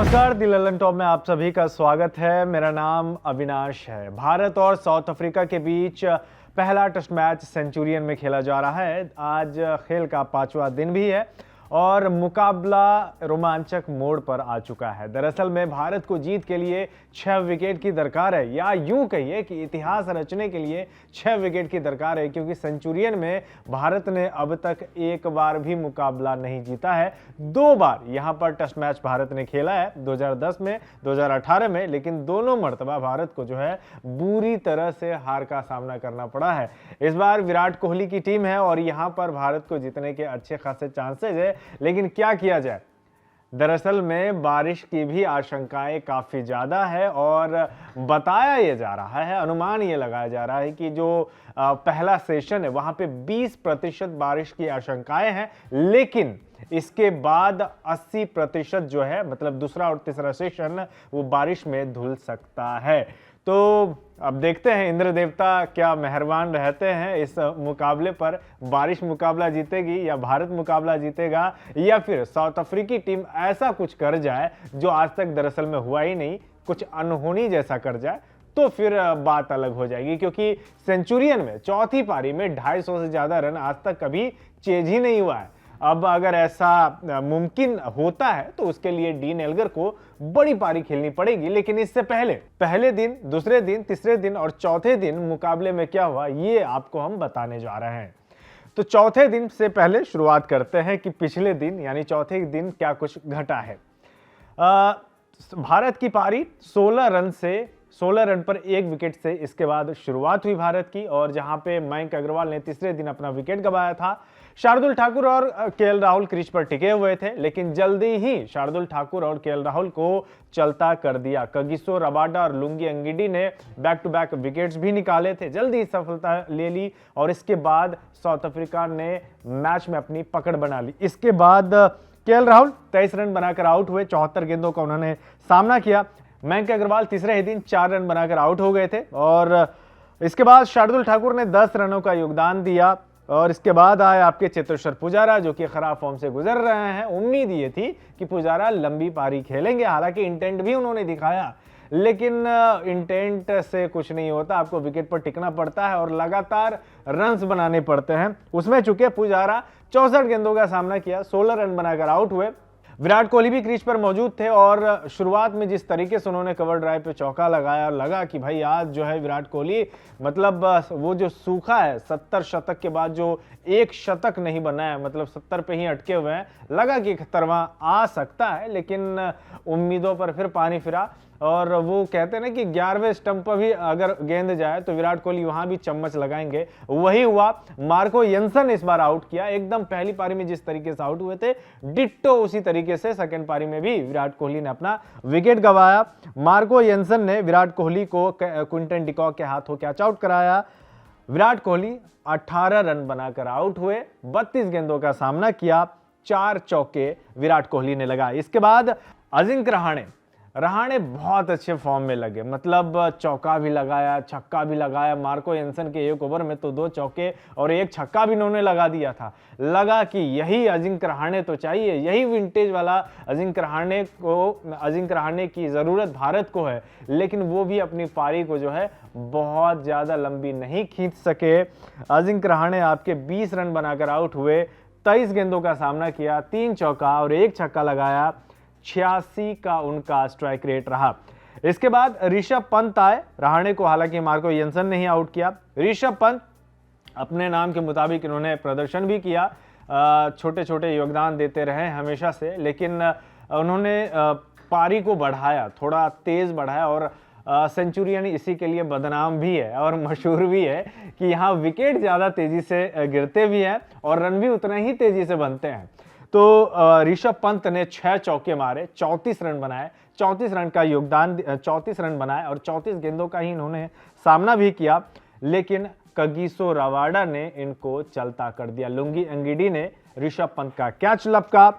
नमस्कार, दी ललन टॉप में आप सभी का स्वागत है। मेरा नाम अविनाश है। भारत और साउथ अफ्रीका के बीच पहला टेस्ट मैच सेंचुरियन में खेला जा रहा है। आज खेल का 5वां दिन भी है और मुकाबला रोमांचक मोड़ पर आ चुका है। दरअसल में भारत को जीत के लिए 6 विकेट की दरकार है, या यूं कहिए कि इतिहास रचने के लिए 6 विकेट की दरकार है, क्योंकि सेंचुरियन में भारत ने अब तक एक बार भी मुकाबला नहीं जीता है। 2 बार यहां पर टेस्ट मैच भारत ने खेला है, 2010 में, 2018 में, लेकिन दोनों मर्तबा भारत को जो है बुरी तरह से हार का सामना करना पड़ा है। इस बार विराट कोहली की टीम है और यहां पर भारत को जीतने के अच्छे खासे चांसेस है, लेकिन क्या किया जाए। दरअसल में बारिश की भी आशंकाएं काफी ज्यादा है और बताया यह जा रहा है, अनुमान ये लगाया जा रहा है कि जो पहला सेशन है वहां पे 20% बारिश की आशंकाएं हैं, लेकिन इसके बाद 80% जो है, मतलब दूसरा और तीसरा सेशन, वो बारिश में धुल सकता है। तो अब देखते हैं इंद्र देवता क्या मेहरबान रहते हैं इस मुकाबले पर। बारिश मुकाबला जीतेगी या भारत मुकाबला जीतेगा, या फिर साउथ अफ्रीकी टीम ऐसा कुछ कर जाए जो आज तक दरअसल में हुआ ही नहीं, कुछ अनहोनी जैसा कर जाए, तो फिर बात अलग हो जाएगी। क्योंकि सेंचुरियन में चौथी पारी में 250 से ज्यादा रन आज तक कभी चेज ही नहीं हुआ है। अब अगर ऐसा मुमकिन होता है तो उसके लिए डीन एल्गर को बड़ी पारी खेलनी पड़ेगी। लेकिन इससे पहले दिन, दूसरे दिन, तीसरे दिन और चौथे दिन मुकाबले में क्या हुआ, ये आपको हम बताने जा रहे हैं। तो चौथे दिन से पहले शुरुआत करते हैं कि पिछले दिन यानी चौथे दिन क्या कुछ घटा है। भारत की पारी 16 रन पर 1 विकेट से इसके बाद शुरुआत हुई भारत की, और जहां पे मयंक अग्रवाल ने तीसरे दिन अपना विकेट गंवाया था। शार्दुल ठाकुर और केएल राहुल क्रीज पर टिके हुए थे, लेकिन जल्दी ही शार्दुल ठाकुर और केएल राहुल को चलता कर दिया। कगिसो रबाडा और लुंगी एंगिडी ने बैक टू बैक विकेट्स भी निकाले थे, जल्दी ही सफलता ले ली, और इसके बाद साउथ अफ्रीका ने मैच में अपनी पकड़ बना ली। इसके बाद केएल राहुल 23 रन बनाकर आउट हुए, 74 गेंदों का उन्होंने सामना किया। मयंक अग्रवाल तीसरे ही दिन 4 रन बनाकर आउट हो गए थे, और इसके बाद शार्दुल ठाकुर ने 10 रनों का योगदान दिया। और इसके बाद आए आपके चेतेश्वर पुजारा, जो कि खराब फॉर्म से गुजर रहे हैं। उम्मीद ये थी कि पुजारा लंबी पारी खेलेंगे, हालांकि इंटेंट भी उन्होंने दिखाया, लेकिन इंटेंट से कुछ नहीं होता, आपको विकेट पर टिकना पड़ता है और लगातार रन्स बनाने पड़ते हैं। उसमें चुके पुजारा 64 गेंदों का सामना किया, 16 रन बनाकर आउट हुए। विराट कोहली भी क्रीज पर मौजूद थे, और शुरुआत में जिस तरीके से उन्होंने कवर ड्राइव पे चौका लगाया, लगा कि भाई आज जो है विराट कोहली, मतलब वो जो सूखा है 70 शतक के बाद जो एक शतक नहीं बना है, मतलब 70 पे ही अटके हुए हैं, लगा कि 71वां आ सकता है, लेकिन उम्मीदों पर फिर पानी फिरा। और वो कहते हैं ना कि 11वें स्टंप पर भी अगर गेंद जाए तो विराट कोहली वहां भी चम्मच लगाएंगे, वही हुआ। मार्को येंसन इस बार आउट किया, एकदम पहली पारी में जिस तरीके से आउट हुए थे, डिट्टो उसी तरीके से सेकंड पारी में भी विराट कोहली ने अपना विकेट गंवाया। मार्को येंसन ने विराट कोहली को क्विंटन डिकॉक के हाथों कैच आउट कराया। विराट कोहली 18 रन बनाकर आउट हुए, 32 गेंदों का सामना किया, 4 चौके विराट कोहली ने लगाए। इसके बाद अजिंक्य रहाणे बहुत अच्छे फॉर्म में लगे, मतलब चौका भी लगाया, छक्का भी लगाया। मार्को येंसन के 1 ओवर में तो 2 चौके और 1 छक्का भी इन्होंने लगा दिया था। लगा कि यही अजिंक्य रहाणे तो चाहिए, यही विंटेज वाला अजिंक्य रहाणे की जरूरत भारत को है, लेकिन वो भी अपनी पारी को जो है बहुत ज्यादा लंबी नहीं खींच सके। अजिंक्य रहाणे आपके 20 रन बनाकर आउट हुए, 23 गेंदों का सामना किया, 3 चौका और 1 छक्का लगाया, 86 का उनका स्ट्राइक रेट रहा। इसके बाद ऋषभ पंत आए, रहाणे को हालांकि मार्को येंसन ने ही आउट किया। ऋषभ पंत अपने नाम के मुताबिक इन्होंने प्रदर्शन भी किया, छोटे छोटे योगदान देते रहे हमेशा से, लेकिन उन्होंने पारी को बढ़ाया, थोड़ा तेज बढ़ाया, और सेंचुरियन इसी के लिए बदनाम भी है और मशहूर भी है कि यहाँ विकेट ज्यादा तेजी से गिरते भी हैं और रन भी उतना ही तेजी से बनते हैं। तो ऋषभ पंत ने 6 चौके मारे, 34 रन बनाए, 34 रन का योगदान, 34 रन बनाए और 34 गेंदों का ही इन्होंने सामना भी किया, लेकिन कगिसो रबाडा ने इनको चलता कर दिया। लुंगी एंगिडी ने ऋषभ पंत का कैच लपका।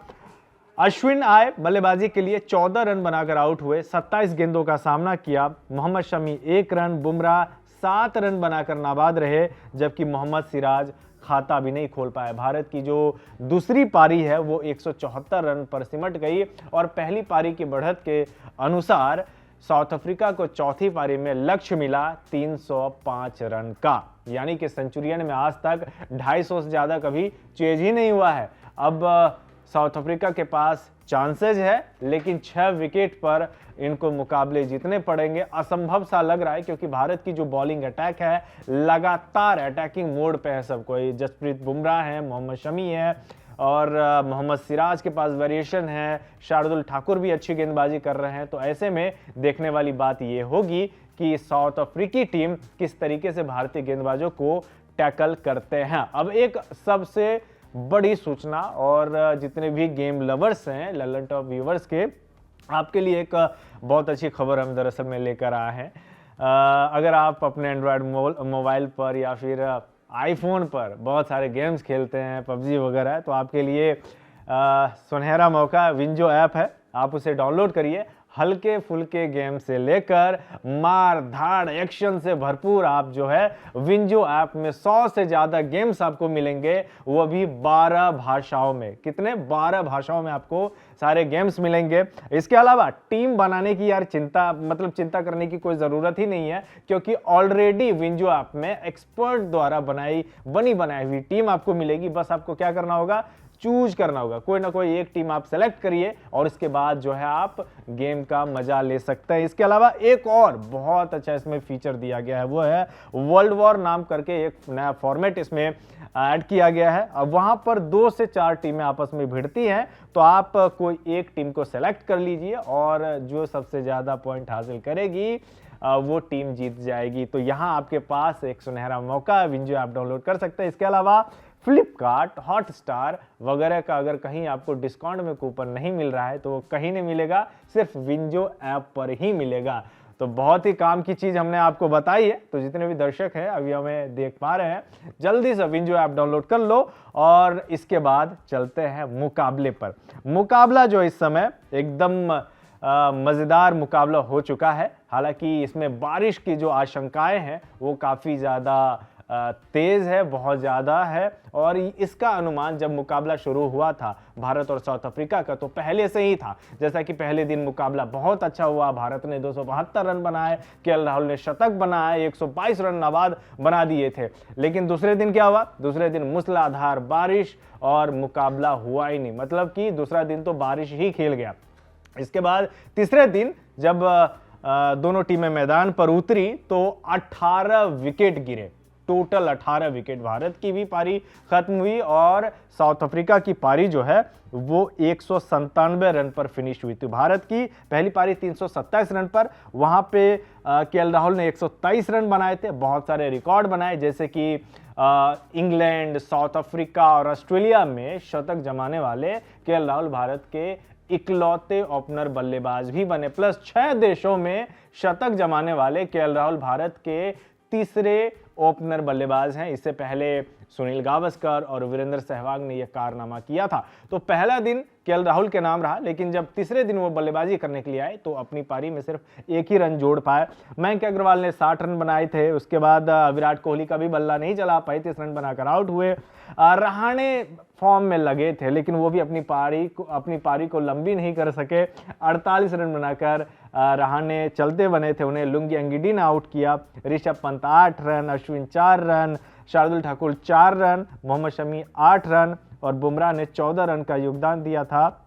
अश्विन आए बल्लेबाजी के लिए, 14 रन बनाकर आउट हुए, 27 गेंदों का सामना किया। मोहम्मद शमी 1 रन, बुमराह 7 रन बनाकर नाबाद रहे, जबकि मोहम्मद सिराज खाता भी नहीं खोल पाया। भारत की जो दूसरी पारी है वो 174 रन पर सिमट गई और पहली पारी की बढ़त के अनुसार साउथ अफ्रीका को चौथी पारी में लक्ष्य मिला 305 रन का, यानी कि सेंचुरियन में आज तक 250 से ज्यादा कभी चेज ही नहीं हुआ है। अब साउथ अफ्रीका के पास चांसेस है, लेकिन 6 विकेट पर इनको मुकाबले जीतने पड़ेंगे। असंभव सा लग रहा है क्योंकि भारत की जो बॉलिंग अटैक है लगातार अटैकिंग मोड पे है सब कोई। जसप्रीत बुमराह है, मोहम्मद शमी है और मोहम्मद सिराज के पास वेरिएशन है, शार्दुल ठाकुर भी अच्छी गेंदबाजी कर रहे हैं। तो ऐसे में देखने वाली बात यह होगी कि साउथ अफ्रीकी टीम किस तरीके से भारतीय गेंदबाजों को टैकल करते हैं। अब एक सबसे बड़ी सूचना, और जितने भी गेम लवर्स हैं, ललन टॉप व्यूवर्स के, आपके लिए एक बहुत अच्छी खबर हम दरअसल में लेकर आए हैं। अगर आप अपने एंड्रॉयड मोबाइल पर या फिर आईफोन पर बहुत सारे गेम्स खेलते हैं, पबजी वगैरह, तो आपके लिए सुनहरा मौका विंजो ऐप है। आप उसे डाउनलोड करिए। हल्के फुल्के गेम से लेकर मार धाड़ एक्शन से भरपूर आप जो है विंजो ऐप में 100 से ज्यादा गेम्स आपको मिलेंगे, वो भी 12 भाषाओं में। कितने? 12 भाषाओं में आपको सारे गेम्स मिलेंगे। इसके अलावा टीम बनाने की यार चिंता करने की कोई जरूरत ही नहीं है, क्योंकि ऑलरेडी विंजो ऐप में एक्सपर्ट द्वारा बनी बनाई हुई टीम आपको मिलेगी। बस आपको क्या करना होगा? चूज करना होगा, कोई ना कोई एक टीम आप सेलेक्ट करिए और इसके बाद जो है आप गेम का मजा ले सकते हैं। इसके अलावा एक और बहुत अच्छा इसमें फीचर दिया गया है, वो है वर्ल्ड वॉर नाम करके एक नया फॉर्मेट इसमें ऐड किया गया है। अब वहां पर 2 से 4 टीमें आपस में भिड़ती हैं, तो आप कोई एक टीम को सेलेक्ट कर लीजिए और जो सबसे ज्यादा पॉइंट हासिल करेगी वो टीम जीत जाएगी। तो यहाँ आपके पास एक सुनहरा मौका है, विंजो ऐप डाउनलोड कर सकते हैं। इसके अलावा फ्लिपकार्ट, हॉटस्टार वगैरह का अगर कहीं आपको डिस्काउंट में कूपन नहीं मिल रहा है तो वो कहीं नहीं मिलेगा, सिर्फ विंजो ऐप पर ही मिलेगा। तो बहुत ही काम की चीज हमने आपको बताई है। तो जितने भी दर्शक हैं अभी हमें देख पा रहे हैं, जल्दी से विंजो ऐप डाउनलोड कर लो और इसके बाद चलते हैं मुकाबले पर। मुकाबला जो इस समय एकदम मजेदार मुकाबला हो चुका है। हालांकि इसमें बारिश की जो आशंकाएं हैं वो काफी ज्यादा तेज है, बहुत ज्यादा है। और इसका अनुमान जब मुकाबला शुरू हुआ था भारत और साउथ अफ्रीका का, तो पहले से ही था। जैसा कि पहले दिन मुकाबला बहुत अच्छा हुआ, भारत ने 272 रन बनाए, केएल राहुल ने शतक बनाए, 122 रन नाबाद बना दिए थे। लेकिन दूसरे दिन क्या हुआ? दूसरे दिन मूसलाधार बारिश और मुकाबला हुआ ही नहीं। मतलब कि दूसरा दिन तो बारिश ही खेल गया। इसके बाद तीसरे दिन जब दोनों टीमें मैदान पर उतरी तो 18 विकेट गिरे, टोटल 18 विकेट। भारत की भी पारी खत्म हुई और साउथ अफ्रीका की पारी जो है वो 197 रन पर फिनिश हुई थी। भारत की पहली पारी 327 रन पर, वहां पे केएल राहुल ने 123 रन बनाए थे। बहुत सारे रिकॉर्ड बनाए, जैसे कि इंग्लैंड, साउथ अफ्रीका और ऑस्ट्रेलिया में शतक जमाने वाले केएल राहुल भारत के इकलौते ओपनर बल्लेबाज भी बने। प्लस 6 देशों में शतक जमाने वाले केएल राहुल भारत के तीसरे ओपनर बल्लेबाज हैं। इससे पहले सुनील गावस्कर और वीरेंद्र सहवाग ने यह कारनामा किया था। तो पहला दिन केएल राहुल के नाम रहा, लेकिन जब तीसरे दिन वो बल्लेबाजी करने के लिए आए तो अपनी पारी में सिर्फ एक ही रन जोड़ पाए। मयंक अग्रवाल ने 60 रन बनाए थे। उसके बाद विराट कोहली का भी बल्ला नहीं चला, 35 रन बनाकर आउट हुए। रहाणे फॉर्म में लगे थे, लेकिन वो भी अपनी पारी को लंबी नहीं कर सके। 48 रन बनाकर रहाणे चलते बने थे, उन्हें लुंगी अंगिडी ने आउट किया। Rishabh Pant 8 run, Ashwin 4 run, Shardul Thakur 4 run, Mohammed Shami 8 run और बुमराह ने 14 रन का योगदान दिया था।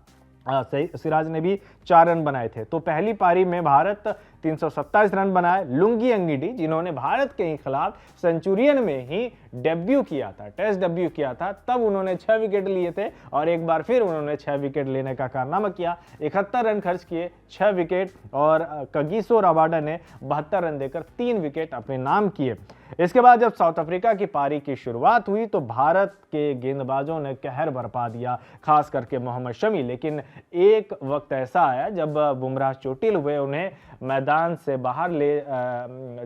सिराज ने भी 4 रन बनाए थे। तो पहली पारी में भारत 327 रन बनाए। लुंगी अंगिडी, जिन्होंने भारत के खिलाफ सेंचुरियन में ही डेब्यू किया था, टेस्ट डेब्यू किया था, तब उन्होंने 6 विकेट लिए थे और एक बार फिर उन्होंने 6 विकेट लेने का कारनामा किया। 71 रन खर्च किए, 6 विकेट, और कगिसो रबाडा ने 72 रन देकर 3 विकेट अपने नाम किए। इसके बाद जब साउथ अफ्रीका की पारी की शुरुआत हुई तो भारत के गेंदबाजों ने कहर बरपा दिया, खास करके मोहम्मद शमी। लेकिन एक वक्त ऐसा आया जब बुमराह चोटिल हुए, उन्हें मैदान से बाहर ले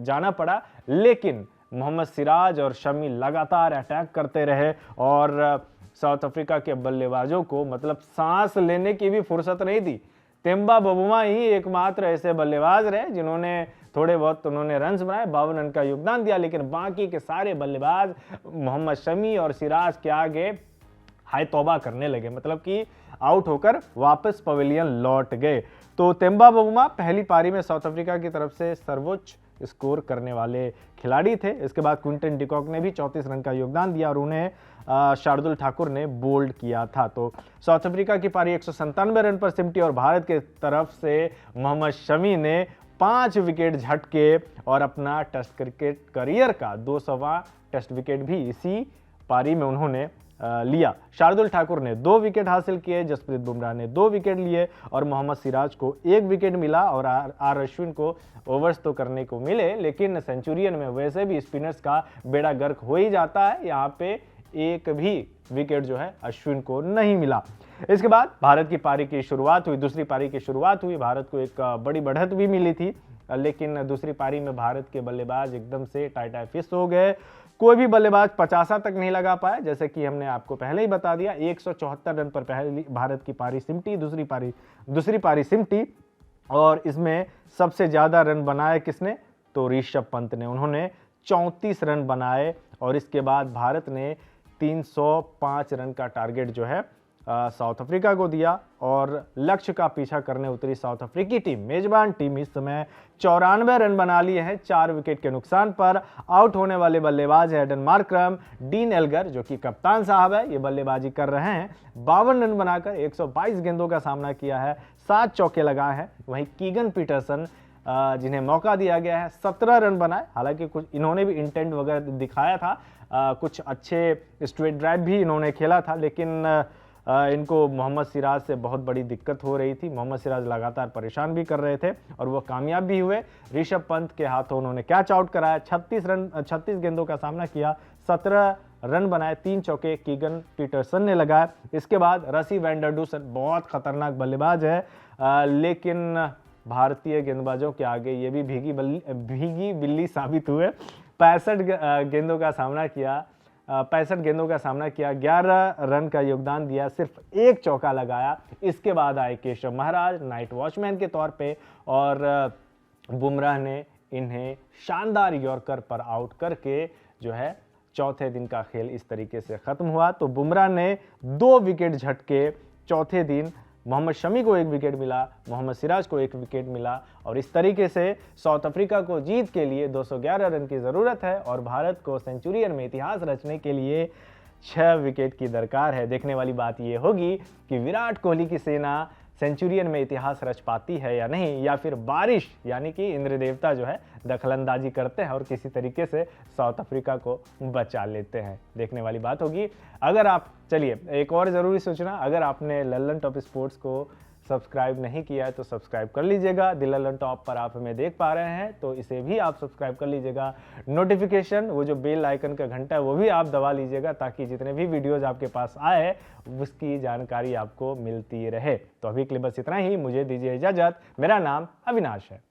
जाना पड़ा, लेकिन मोहम्मद सिराज और शमी लगातार अटैक करते रहे और साउथ अफ्रीका के बल्लेबाजों को मतलब सांस लेने की भी फुर्सत नहीं दी। तेम्बा बबुमा ही एकमात्र ऐसे बल्लेबाज रहे जिन्होंने थोड़े बहुत उन्होंने रन्स बनाए, 52 रन का योगदान दिया, लेकिन बाकी के सारे बल्लेबाज मोहम्मद शमी और सिराज के आगे हाय तौबा करने लगे, मतलब कि आउट होकर वापस पवेलियन लौट गए। तो तेम्बा बवुमा पहली पारी में साउथ अफ्रीका की तरफ से सर्वोच्च स्कोर करने वाले खिलाड़ी थे। इसके बाद क्विंटन डिकॉक ने भी 34 रन का योगदान दिया और उन्हें शार्दुल ठाकुर ने बोल्ड किया था। तो साउथ अफ्रीका की पारी 197 रन पर सिमटी और भारत के तरफ से मोहम्मद शमी ने 5 विकेट झटके और अपना टेस्ट क्रिकेट करियर का 200वां टेस्ट विकेट भी इसी पारी में उन्होंने लिया। शार्दुल ठाकुर ने 2 विकेट हासिल किए, जसप्रीत बुमराह ने 2 विकेट लिए और मोहम्मद सिराज को 1 विकेट मिला और आर अश्विन को ओवर्स तो करने को मिले, लेकिन सेंचुरियन में वैसे भी स्पिनर्स का बेड़ा गर्क हो ही जाता है। यहाँ पे एक भी विकेट जो है अश्विन को नहीं मिला। इसके बाद भारत की पारी की शुरुआत हुई, दूसरी पारी की शुरुआत हुई। भारत को एक बड़ी बढ़त भी मिली थी, लेकिन दूसरी पारी में भारत के बल्लेबाज एकदम से टाई फिश हो गए। कोई भी बल्लेबाज 50 तक नहीं लगा पाया, जैसे कि हमने आपको पहले ही बता दिया। 174 रन पर पहली भारत की पारी सिमटी, दूसरी पारी सिमटी और इसमें सबसे ज्यादा रन बनाए किसने, तो ऋषभ पंत ने, उन्होंने 34 रन बनाए और इसके बाद भारत ने 305 रन का टारगेट जो है साउथ अफ्रीका को दिया और लक्ष्य का पीछा करने उतरी साउथ अफ्रीकी टीम। मेजबान टीम इस समय 94 रन बना लिए हैं 4 विकेट के नुकसान पर। आउट होने वाले बल्लेबाज है एडन मार्करम, डीन एल्गर जो कि कप्तान साहब है, ये बल्लेबाजी कर रहे हैं। 52 रन बनाकर 122 गेंदों का सामना किया है, 7 चौके लगाए हैं। वहीं कीगन पीटरसन जिन्हें मौका दिया गया है 17 रन बनाए, हालांकि कुछ इन्होंने भी इंटेंट वगैरह दिखाया था, कुछ अच्छे स्ट्रेट ड्राइव भी इन्होंने खेला था, लेकिन इनको मोहम्मद सिराज से बहुत बड़ी दिक्कत हो रही थी। मोहम्मद सिराज लगातार परेशान भी कर रहे थे और वो कामयाब भी हुए। ऋषभ पंत के हाथों उन्होंने कैच आउट कराया, 36 गेंदों का सामना किया, 17 रन बनाए, 3 चौके कीगन पीटरसन ने लगाए। इसके बाद रसी वैंडरडूसन बहुत खतरनाक बल्लेबाज है, लेकिन भारतीय गेंदबाजों के आगे ये भी भीगी बिल्ली साबित हुए। 65 गेंदों का सामना किया, 11 रन का योगदान दिया, सिर्फ 1 चौका लगाया। इसके बाद आए केशव महाराज नाइट वॉचमैन के तौर पे और बुमराह ने इन्हें शानदार यॉर्कर पर आउट करके जो है चौथे दिन का खेल इस तरीके से खत्म हुआ। तो बुमराह ने 2 विकेट झटके चौथे दिन, मोहम्मद शमी को 1 विकेट मिला, मोहम्मद सिराज को 1 विकेट मिला और इस तरीके से साउथ अफ्रीका को जीत के लिए 211 रन की ज़रूरत है और भारत को सेंचुरियन में इतिहास रचने के लिए 6 विकेट की दरकार है। देखने वाली बात यह होगी कि विराट कोहली की सेना सेंचुरियन में इतिहास रच पाती है या नहीं, या फिर बारिश यानी कि इंद्र देवता जो है दखलंदाजी करते हैं और किसी तरीके से साउथ अफ्रीका को बचा लेते हैं। देखने वाली बात होगी। अगर आप, चलिए एक और ज़रूरी सूचना, अगर आपने लल्लन टॉप स्पोर्ट्स को सब्सक्राइब नहीं किया है तो सब्सक्राइब कर लीजिएगा। द लल्लन टॉप पर आप हमें देख पा रहे हैं तो इसे भी आप सब्सक्राइब कर लीजिएगा। नोटिफिकेशन, वो जो बेल आइकन का घंटा है वो भी आप दबा लीजिएगा ताकि जितने भी वीडियोज आपके पास आए उसकी जानकारी आपको मिलती रहे। तो अभी के लिए बस इतना ही, मुझे दीजिए इजाज़त। मेरा नाम अविनाश है।